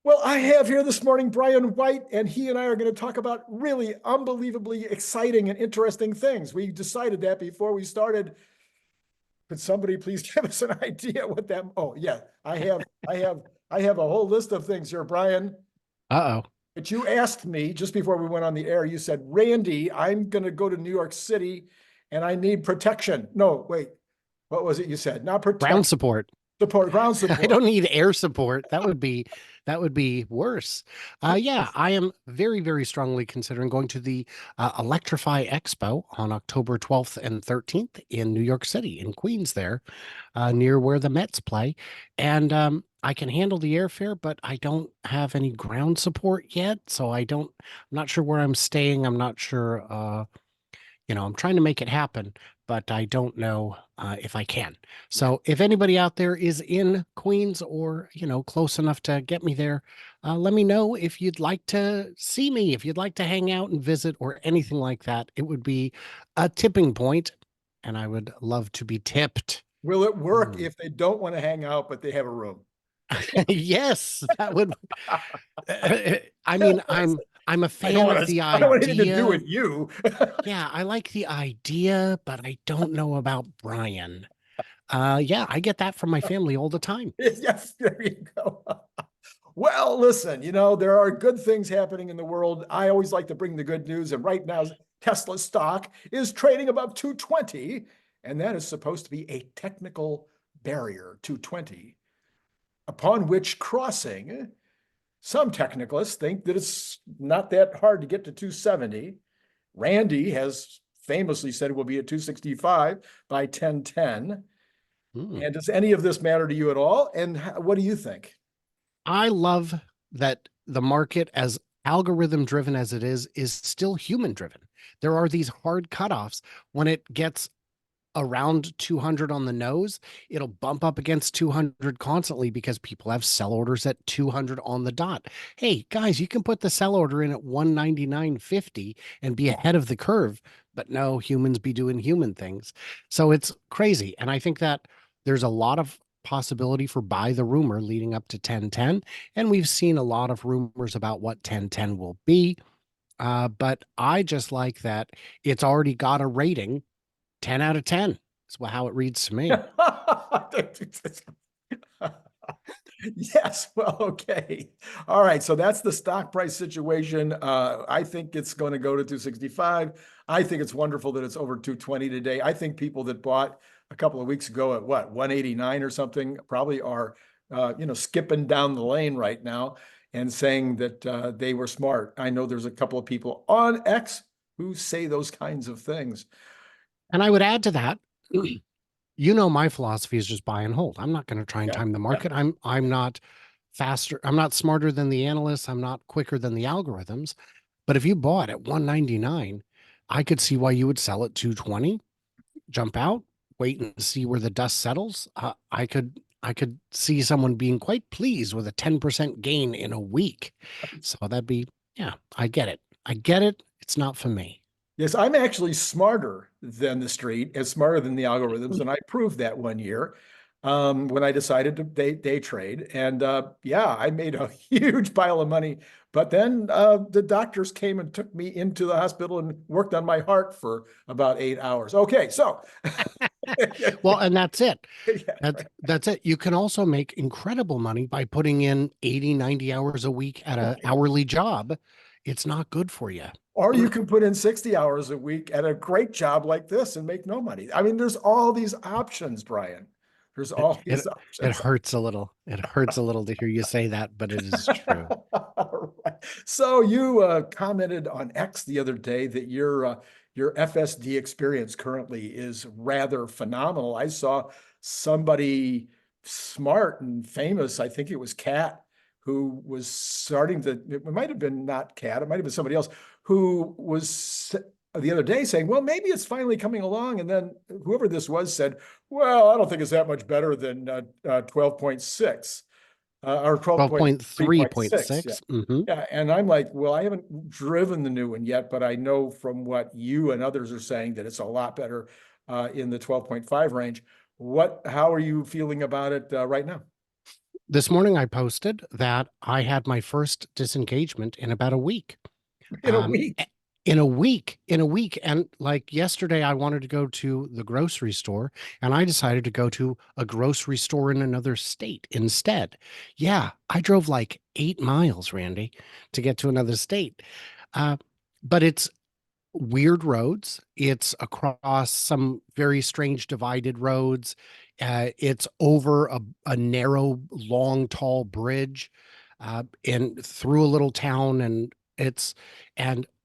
Well, I have here this morning Brian White, and he and I are going to talk about really unbelievably exciting and interesting things. We decided that before we started. Could somebody please give us an idea what that? Oh, yeah, I have a whole list of things here, Brian. Uh-oh. But you asked me just before we went on the air. You said, "Randy, I'm going to go to New York City, and I need protection." No, wait, what was it you said? Not protection. Ground support. Support, ground I support. don't need air support. That would be worse. Yeah, I am very, very strongly considering going to the Electrify Expo on October 12th and 13th in New York City, in Queens there, near where the Mets play. And I can handle the airfare, but I don't have any ground support yet. So I'm not sure where I'm staying. I'm not sure I'm trying to make it happen, but I don't know if I can. So if anybody out there is in Queens or, close enough to get me there, let me know if you'd like to see me, if you'd like to hang out and visit or anything like that. It would be a tipping point, and I would love to be tipped. Will it work if they don't want to hang out, but they have a room? Yes, that would. I mean, I'm a fan of the I don't want anything to do idea. with you. Yeah, I like the idea, but I don't know about Brian. Yeah, I get that from my family all the time. Yes, there you go. Well, listen, there are good things happening in the world. I always like to bring the good news. And right now, Tesla stock is trading above 220. And that is supposed to be a technical barrier, 220, upon which crossing, some technicalists think that it's not that hard to get to 270. Randy has famously said it will be at 265 by 1010. And does any of this matter to you at all? And what do you think? I love that the market, as algorithm driven as it is still human driven. There are these hard cutoffs. When it gets around 200 on the nose, it'll bump up against 200 constantly because people have sell orders at 200 on the dot. Hey, guys, you can put the sell order in at 199.50 and be ahead of the curve, but no, humans be doing human things. So it's crazy. And I think that there's a lot of possibility for buy the rumor leading up to 1010. And we've seen a lot of rumors about what 1010 will be. But I just like that it's already got a rating 10 out of 10 is how it reads to me. Yes, well, okay. All right, so that's the stock price situation. I think it's going to go to 265. I think it's wonderful that it's over 220 today. I think people that bought a couple of weeks ago at 189 or something probably are, skipping down the lane right now and saying that they were smart. I know there's a couple of people on X who say those kinds of things. And I would add to that, my philosophy is just buy and hold. I'm not going to try and time the market. I'm not faster. I'm not smarter than the analysts. I'm not quicker than the algorithms. But if you bought at 199, I could see why you would sell at 220, jump out, wait and see where the dust settles. I could see someone being quite pleased with a 10% gain in a week. So that'd be, yeah, I get it. I get it. It's not for me. Yes, I'm actually smarter than the street, as smarter than the algorithms, and I proved that one year when I decided to day trade. And yeah, I made a huge pile of money. But then the doctors came and took me into the hospital and worked on my heart for about 8 hours. Okay, so. Well, and that's it. Yeah, that's it. You can also make incredible money by putting in 80, 90 hours a week at an hourly job. It's not good for you. Or you can put in 60 hours a week at a great job like this and make no money. I mean, there's all these options, Brian. There's all these options. It hurts a little. It hurts a little to hear you say that, but it is true. Right. So you commented on X the other day that your FSD experience currently is rather phenomenal. I saw somebody smart and famous, I think it was Kat, who was starting to, it might have been not Kat, it might have been somebody else, who was the other day saying, well, maybe it's finally coming along. And then whoever this was said, well, I don't think it's that much better than 12.6 or 12.3.6. Yeah. Mm-hmm. Yeah. And I'm like, well, I haven't driven the new one yet, but I know from what you and others are saying that it's a lot better in the 12.5 range. How are you feeling about it right now? this morning I posted that I had my first disengagement in about a week. In a Um, week. a- in a week. And like yesterday, I wanted to go to the grocery store and I decided to go to a grocery store in another state instead. Yeah, I drove like 8 miles, Randy, to get to another state. Uh, but it's weird roads. It's across some very strange divided roads. It's over a narrow, long, tall bridge, and through a little town. And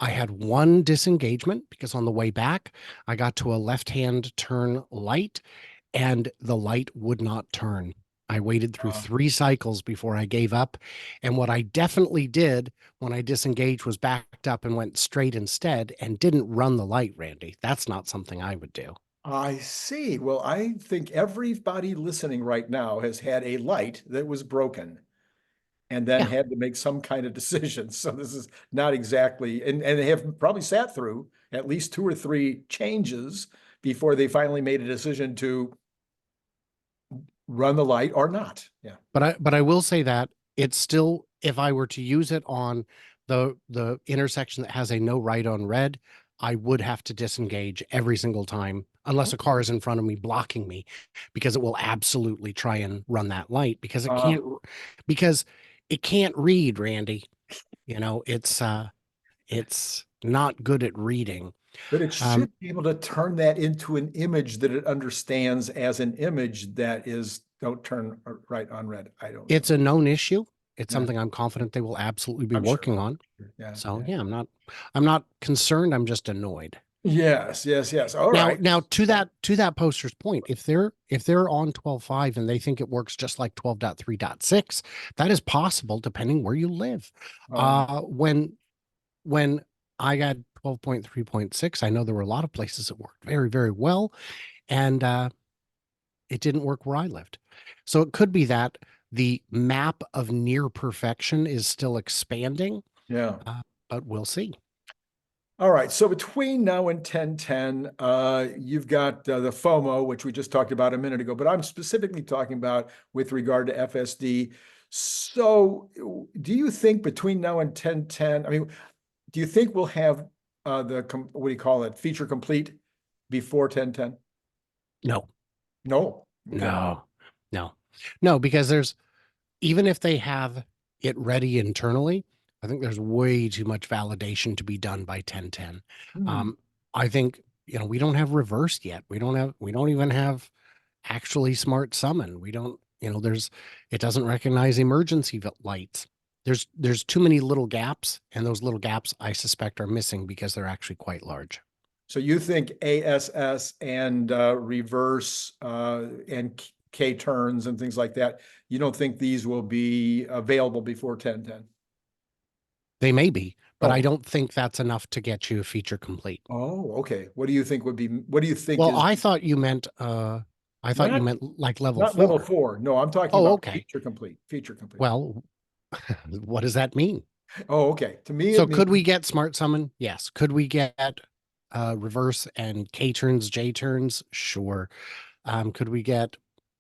I had one disengagement because on the way back, I got to a left-hand turn light and the light would not turn. I waited through Uh, 3 cycles before I gave up. And what I definitely did when I disengaged was backed up and went straight instead and didn't run the light, Randy. That's not something I would do. I see. Well, I think everybody listening right now has had a light that was broken and then Yeah. had to make some kind of decision. So this is not exactly, and they have probably sat through at least 2 or 3 changes before they finally made a decision to run the light or not. Yeah. But I will say that it's still, if I were to use it on the intersection that has a no right on red, I would have to disengage every single time unless a car is in front of me blocking me, because it will absolutely try and run that light Uh, because it can't read, Randy. It's not good at reading. but it Um, should be able to turn that into an image that it understands as an image that is, don't turn right on red. I don't know. it's a known issue. It's Yeah, something I'm confident they will absolutely be I'm sure. working on. Yeah, So yeah. yeah, I'm not concerned. I'm just annoyed. Yes, yes, yes. All Now, right. now to that poster's point, if they're on 12.5 and they think it works just like 12.3.6, that is possible depending where you live. Um, When I got 12.3.6, I know there were a lot of places that worked very, very well, and it didn't work where I lived. So it could be that the map of near perfection is still expanding, yeah. but we'll see. All right. So between now and 10:10, you've got the FOMO, which we just talked about a minute ago, but I'm specifically talking about with regard to FSD. So do you think between now and 10:10, I mean, do you think we'll have what do you call it, feature complete before 10:10? No, No. Okay. no, no, no, because even if they have it ready internally, I think there's way too much validation to be done by 1010. Hmm. Um, I think, we don't have reversed yet. We don't even have actually smart summon. We don't, it doesn't recognize emergency lights. There's too many little gaps, and those little gaps I suspect are missing because they're actually quite large. So you think ASS and reverse and K turns and things like that, you don't think these will be available before 10:10? They may be, but I Oh, don't think that's enough to get you a feature complete. oh, okay. What do you think would be, what do you think Well, is I thought you not, meant like level not level 4. 4? No, I'm talking Oh, about okay. feature complete, feature complete. Well, what does that mean? Oh, okay. To me, So it means, could we get smart summon? Yes. Could we get reverse and K turns, J turns? Sure. Could we get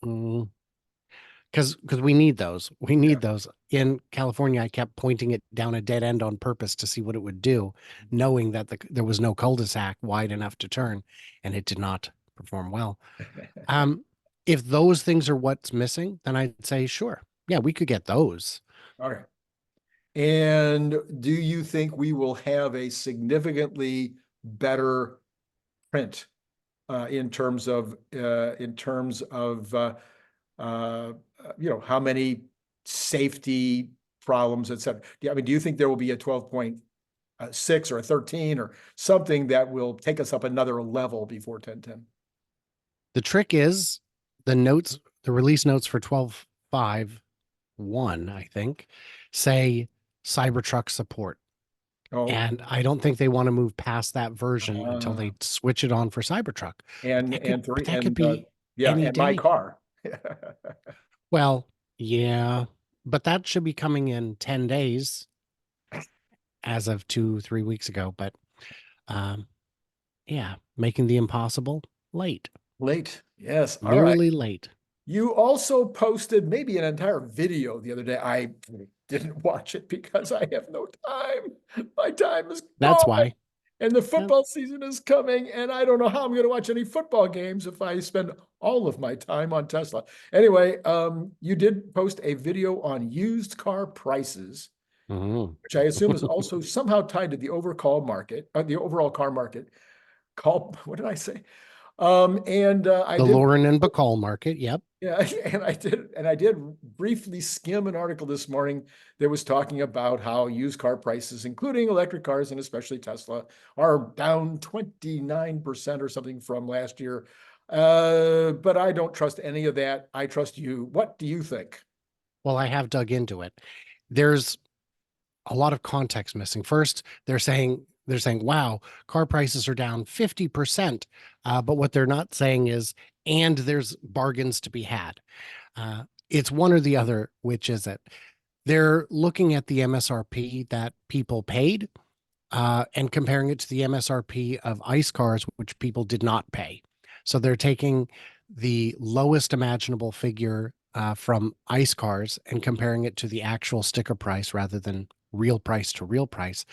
because we need those. We yeah. need those. In California, I kept pointing it down a dead end on purpose to see what it would do, knowing that there was no cul-de-sac wide enough to turn, and it did not perform well. Um, if those things are what's missing, then I'd say, sure. Yeah, we could get those. All right. And do you think we will have a significantly better print in terms of how many safety problems, et cetera? I mean, do you think there will be a 12.6 or a 13 or something that will take us up another level before 10:10? The trick is the release notes for 12.5.1, I think, say Cybertruck support. Oh, And I don't think they want to move past that version until uh, they switch it on for Cybertruck. But three that could and be yeah, any and my day. car. Well, yeah, but that should be coming in 10 days as of 2-3 weeks ago. But um, yeah, making the impossible late, Late. Yes. All right. nearly late. You also posted maybe an entire video the other day. I didn't watch it because I have no time. My time is That's gone. why. And the Yeah. football season is coming, and I don't know how I'm going to watch any football games if I spend all of my time on Tesla. Anyway, you did post a video on used car prices, Mhm. which I assume is also somehow tied to the the overall car market. What did I say? I The did, Lauren and Bacall market. Yep. yeah, and I did briefly skim an article this morning that was talking about how used car prices, including electric cars and especially Tesla, are down 29% or something from last year. But I don't trust any of that. I trust you. What do you think? Well, I have dug into it. There's a lot of context missing. First, they're saying, wow, car prices are down 50%. But what they're not saying is, and there's bargains to be had. It's one or the other, which is it. They're looking at the MSRP that people paid and comparing it to the MSRP of ICE cars, which people did not pay. So they're taking the lowest imaginable figure from ICE cars and comparing it to the actual sticker price rather than real price to real price.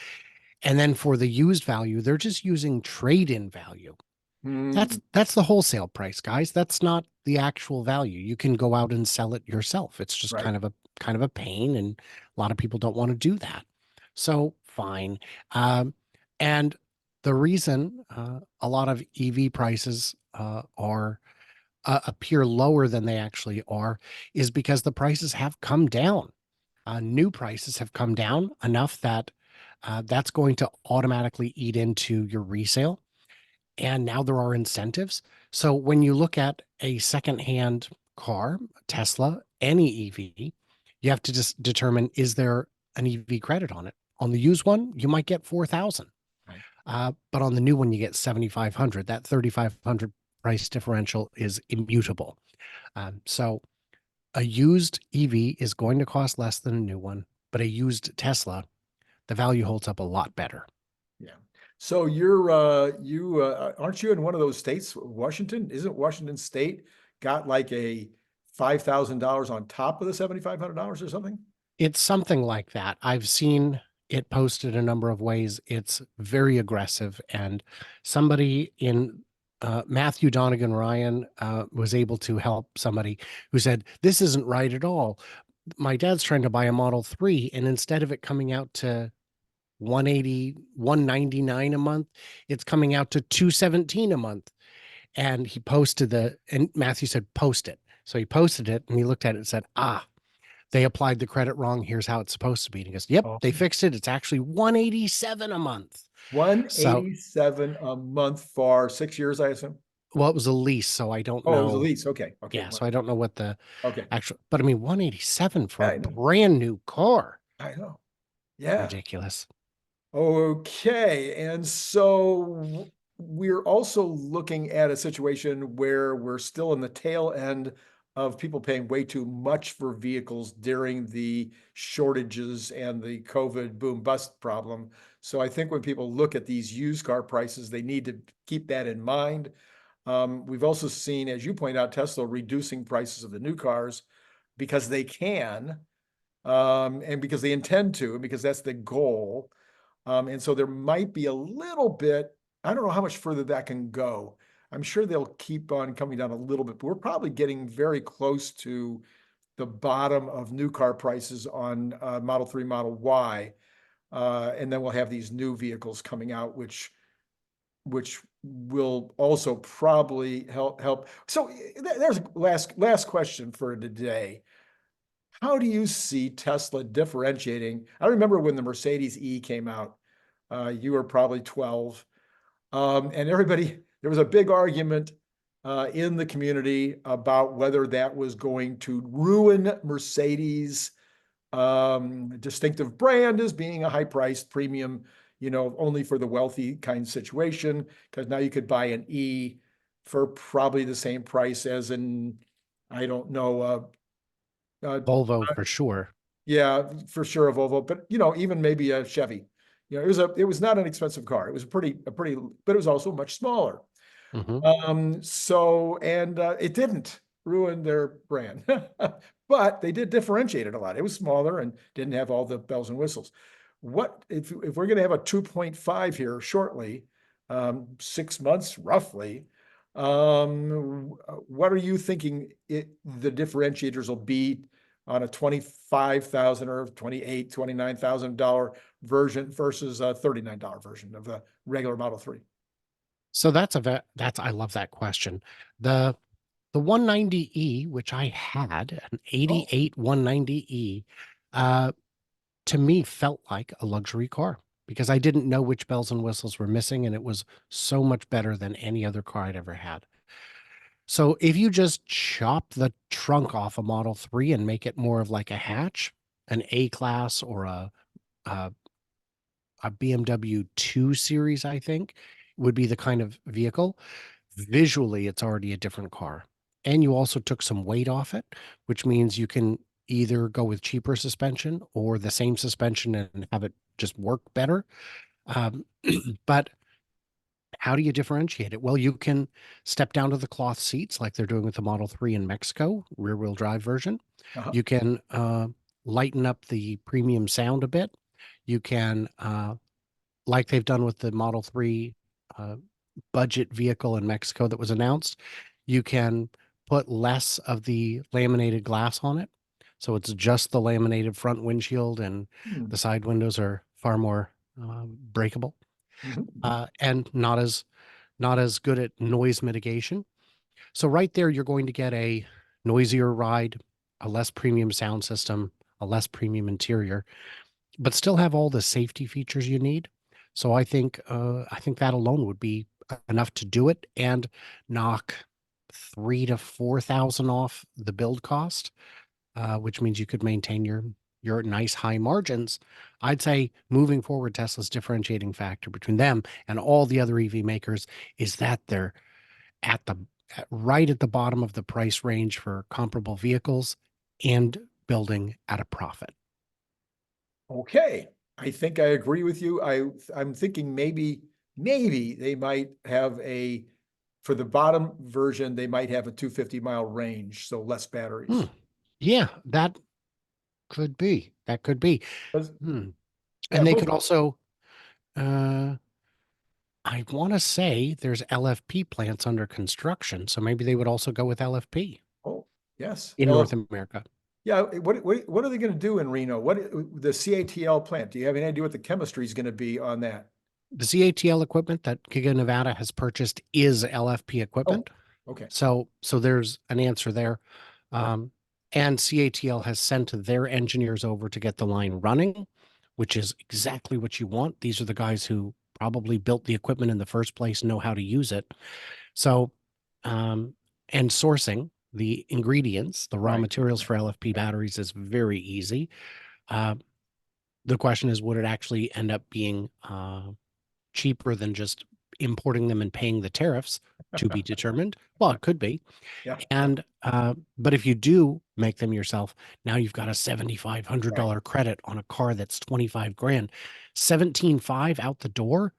And then for the used value, they're just using trade-in value. Hmm, That's the wholesale price, guys. That's not the actual value. You can go out and sell it yourself. It's just right. kind of a pain, and a lot of people don't want to do that. So fine. And the reason a lot of EV prices are appear lower than they actually are is because the prices have come down. New prices have come down enough that that's going to automatically eat into your resale. And now there are incentives. So when you look at a secondhand car, Tesla, any EV, you have to just determine, is there an EV credit on it? On the used one, you might get 4,000. Right. But on the new one, you get 7,500. That 3,500 price differential is immutable. So a used EV is going to cost less than a new one, but a used Tesla, the value holds up a lot better. Yeah. So aren't you in one of those states, Washington? Isn't Washington State got like a $5,000 on top of the $7,500 or something? It's something like that. I've seen it posted a number of ways. It's very aggressive, and somebody in Matthew Donegan Ryan was able to help somebody who said, "This isn't right at all. My dad's trying to buy a Model 3, and instead of it coming out to 180, 199 a month, it's coming out to 217 a month." And he posted and Matthew said, "Post it." So he posted it, and he looked at it and said, "Ah, they applied the credit wrong. Here's how it's supposed to be." And he goes, "Yep, Oh. they fixed it. It's actually 187 a month." So, 187 a month for 6 years, I assume. well, it was a lease, so I don't Oh, it was a know. lease. Okay. Okay. Yeah, so I don't know what the Okay. actual, but I mean, 187 for Yeah, a I know. brand new car. I know. Yeah. Ridiculous. Okay. And so we're also looking at a situation where we're still in the tail end of people paying way too much for vehicles during the shortages and the COVID boom bust problem. So I think when people look at these used car prices, they need to keep that in mind. We've also seen, as you point out, Tesla reducing prices of the new cars because they can, and because they intend to, and because that's the goal. And so there might be a little bit, I don't know how much further that can go. I'm sure they'll keep on coming down a little bit, but we're probably getting very close to the bottom of new car prices on Model 3, Model Y. And then we'll have these new vehicles coming out, which will also probably help. So there's last question for today. How do you see Tesla differentiating? I remember when the Mercedes E came out, you were probably 12. And there was a big argument in the community about whether that was going to ruin Mercedes' distinctive brand as being a high-priced premium, only for the wealthy kind of situation, because now you could buy an E for probably the same price as I don't know, uh, Volvo for sure. yeah, for sure a Volvo, but even maybe a Chevy. It was not an expensive car. It was but it was also much smaller. Hmm. So, and it didn't ruined their brand. But they did differentiate it a lot. It was smaller and didn't have all the bells and whistles. What if we're going to have a 2.5 here shortly, 6 months roughly? What are you thinking the differentiators will be on a $25,000 or $29,000 version versus a $39 version of the regular Model 3? So that's I love that question. The 190E, which I had, an 88 190E, to me felt like a luxury car because I didn't know which bells and whistles were missing, and it was so much better than any other car I'd ever had. So if you just chop the trunk off a Model 3 and make it more of like a hatch, an A-Class or a BMW 2 Series, I think, would be the kind of vehicle. Visually, it's already a different car. And you also took some weight off it, which means you can either go with cheaper suspension or the same suspension and have it just work better. But how do you differentiate it? Well, you can step down to the cloth seats like they're doing with the Model 3 in Mexico, rear-wheel drive version. You can lighten up the premium sound a bit. You can, like they've done with the Model 3 budget vehicle in Mexico that was announced, you can put less of the laminated glass on it. So it's just the laminated front windshield, and the side windows are far more breakable and not as good at noise mitigation. So right there, you're going to get a noisier ride, a less premium sound system, a less premium interior, but still have all the safety features you need. So I think that alone would be enough to do it and knock 3,000 to 4,000 off the build cost, which means you could maintain your nice high margins. I'd say moving forward, Tesla's differentiating factor between them and all the other EV makers is that they're right at the bottom of the price range for comparable vehicles and building at a profit. Okay, I think I agree with you. I'm thinking maybe they might have for the bottom version, they might have a 250-mile range, so less batteries. Yeah, that could be. That could be. And they could also, I want to say there's LFP plants under construction, so maybe they would also go with LFP. Oh, yes. In North America. Yeah. What are they going to do in Reno? The CATL plant? Do you have any idea what the chemistry is going to be on that? The CATL equipment that Giga Nevada has purchased is LFP equipment. Okay. So there's an answer there. And CATL has sent their engineers over to get the line running, which is exactly what you want. These are the guys who probably built the equipment in the first place, know how to use it. So, and sourcing the ingredients, the raw materials for LFP batteries is very easy. The question is, would it actually end up being cheaper than just importing them and paying the tariffs? To be determined. Well, it could be. Yeah. And but if you do make them yourself, now you've got a $7,500 credit on a car that's 25 grand. 17.5 out the door.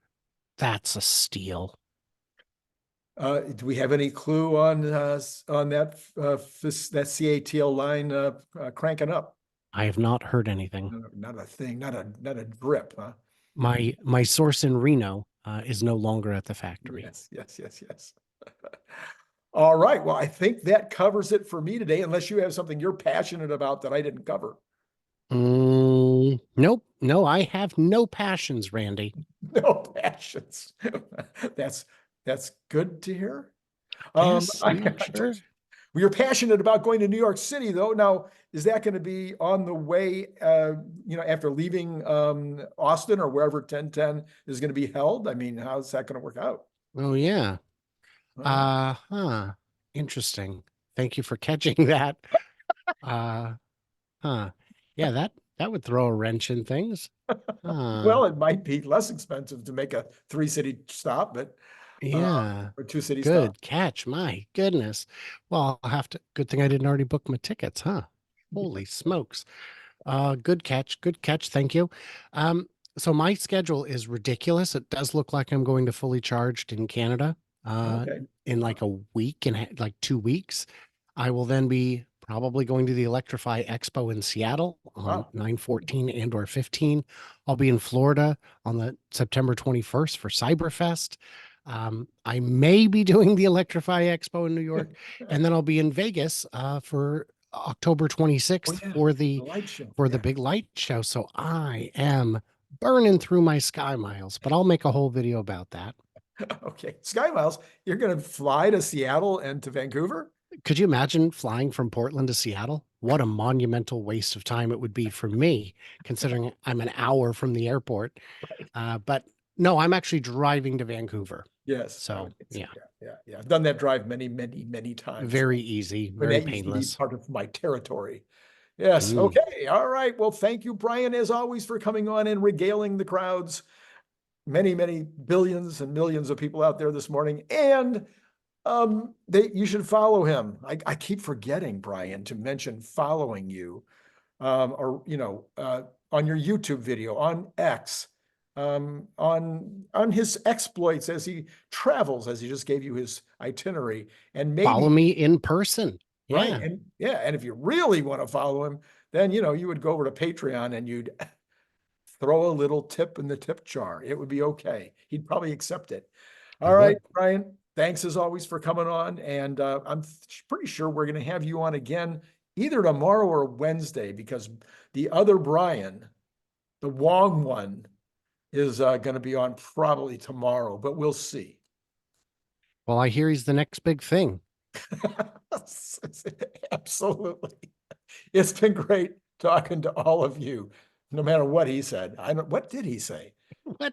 That's a steal. Do we have any clue on that CATL line cranking up? I have not heard anything. Not a thing. Not a drip, huh? My source in Reno is no longer at the factory. Yes. All right. Well, I think that covers it for me today, unless you have something you're passionate about that I didn't cover. Nope. No, I have no passions, Randy. No passions. That's good to hear. Sure. You're passionate about going to New York City, though. Now, is that going to be on the way, after leaving Austin or wherever 1010 is going to be held? I mean, how's that going to work out? Oh, yeah. Interesting. Thank you for catching that. Yeah, that would throw a wrench in things. Well, it might be less expensive to make a 3-city stop, but yeah, or 2-city good stop. catch. My goodness. Well, I'll have to. Good thing I didn't already book my tickets, huh? Holy smokes. Good catch. Good catch. Thank you. So my schedule is ridiculous. It does look like I'm going to fully charged in Canada. Okay. In like a week and like 2 weeks. I will then be probably going to the Electrify Expo in Seattle on Wow. 9/14 and or 15. I'll be in Florida on the September 21st for Cyberfest. I may be doing the Electrify Expo in New York, and then I'll be in Vegas for October 26th Oh, yeah, for the the light show. for the Yeah. big light show. So I am burning through my sky miles, but I'll make a whole video about that. Okay. Sky Miles, you're going to fly to Seattle and to Vancouver? Could you imagine flying from Portland to Seattle? What a monumental waste of time it would be for me, considering I'm an hour from the airport. Right. But no, I'm actually driving to Vancouver. Yes. So, Yeah, yeah, yeah, yeah. I've done that drive many, many, many times. very easy, When very that used to be painless. part of my territory. Yes. Mm. Okay. All right. Well, thank you, Brian, as always, for coming on and regaling the crowds. Many, many billions and millions of people out there this morning. And you should follow him. I keep forgetting, Brian, to mention following you, or on your YouTube video, on X, on his exploits as he travels, as he just gave you his itinerary, and Follow maybe me in person. right, Yeah, and if you really want to follow him, then you would go over to Patreon and you'd throw a little tip in the tip jar. It would be okay. He'd probably accept it. I All right, would. Brian, thanks as always for coming on. And I'm pretty sure we're going to have you on again either tomorrow or Wednesday, because the other Brian, the Wong one, is going to be on probably tomorrow, but we'll see. Well, I hear he's the next big thing. Absolutely. It's been great talking to all of you, no matter what he said. What did he say?